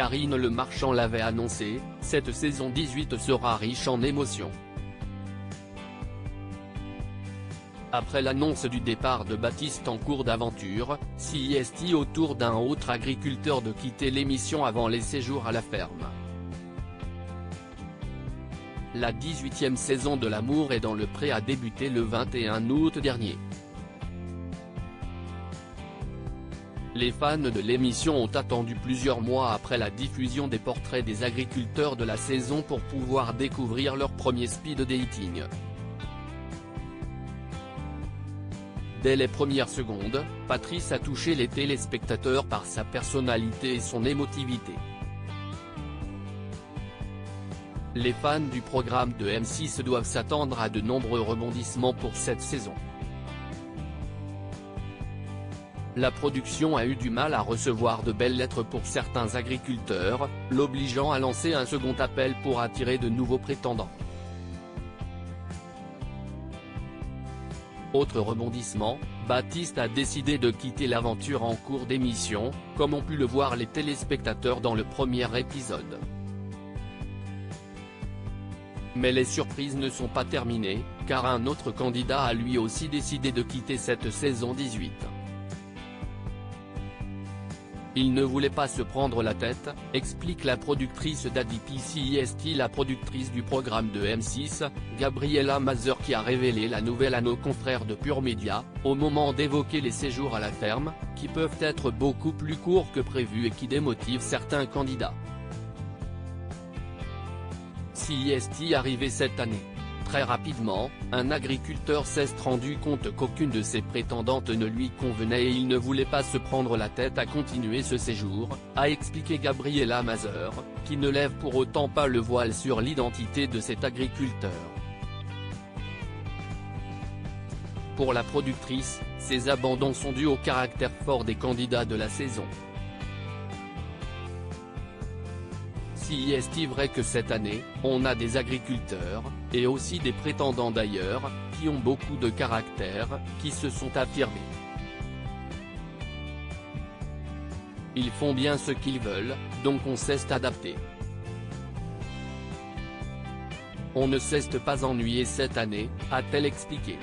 Karine Le Marchand l'avait annoncé, cette saison 18 sera riche en émotions. Après l'annonce du départ de Baptiste en cours d'aventure, CIST autour d'un autre agriculteur de quitter l'émission avant les séjours à la ferme. La 18e saison de L'amour est dans le pré a débuté le 21 août dernier. Les fans de l'émission ont attendu plusieurs mois après la diffusion des portraits des agriculteurs de la saison pour pouvoir découvrir leur premier speed dating. Dès les premières secondes, Patrice a touché les téléspectateurs par sa personnalité et son émotivité. Les fans du programme de M6 doivent s'attendre à de nombreux rebondissements pour cette saison. La production a eu du mal à recevoir de belles lettres pour certains agriculteurs, l'obligeant à lancer un second appel pour attirer de nouveaux prétendants. Autre rebondissement, Baptiste a décidé de quitter l'aventure en cours d'émission, comme ont pu le voir les téléspectateurs dans le premier épisode. Mais les surprises ne sont pas terminées, car un autre candidat a lui aussi décidé de quitter cette saison 18. Il ne voulait pas se prendre la tête, explique la productrice d'ADP-CIST. La productrice du programme de M6, Gabriella Mazur, qui a révélé la nouvelle à nos confrères de Pure Média, au moment d'évoquer les séjours à la ferme, qui peuvent être beaucoup plus courts que prévu et qui démotivent certains candidats. CIST arrivé cette année. Très rapidement, un agriculteur s'est rendu compte qu'aucune de ses prétendantes ne lui convenait et il ne voulait pas se prendre la tête à continuer ce séjour, a expliqué Gabriella Mazur, qui ne lève pour autant pas le voile sur l'identité de cet agriculteur. Pour la productrice, ces abandons sont dus au caractère fort des candidats de la saison. CIST vrai que cette année, on a des agriculteurs, et aussi des prétendants d'ailleurs, qui ont beaucoup de caractère, qui se sont affirmés. Ils font bien ce qu'ils veulent, donc on sait adapter. On ne s'est pas ennuyé cette année, a-t-elle expliqué.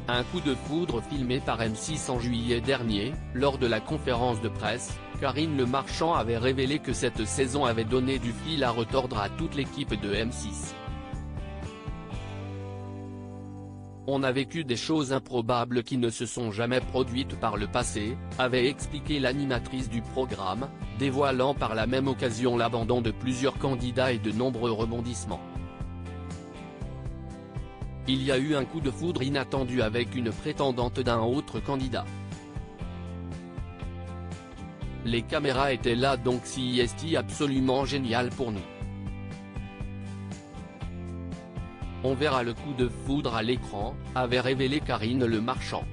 Un coup de foudre filmé par M6 en juillet dernier, lors de la conférence de presse, Karine Le Marchand avait révélé que cette saison avait donné du fil à retordre à toute l'équipe de M6. On a vécu des choses improbables qui ne se sont jamais produites par le passé, avait expliqué l'animatrice du programme, dévoilant par la même occasion l'abandon de plusieurs candidats et de nombreux rebondissements. Il y a eu un coup de foudre inattendu avec une prétendante d'un autre candidat. Les caméras étaient là, donc CIST absolument génial pour nous. On verra le coup de foudre à l'écran, avait révélé Karine Le Marchand.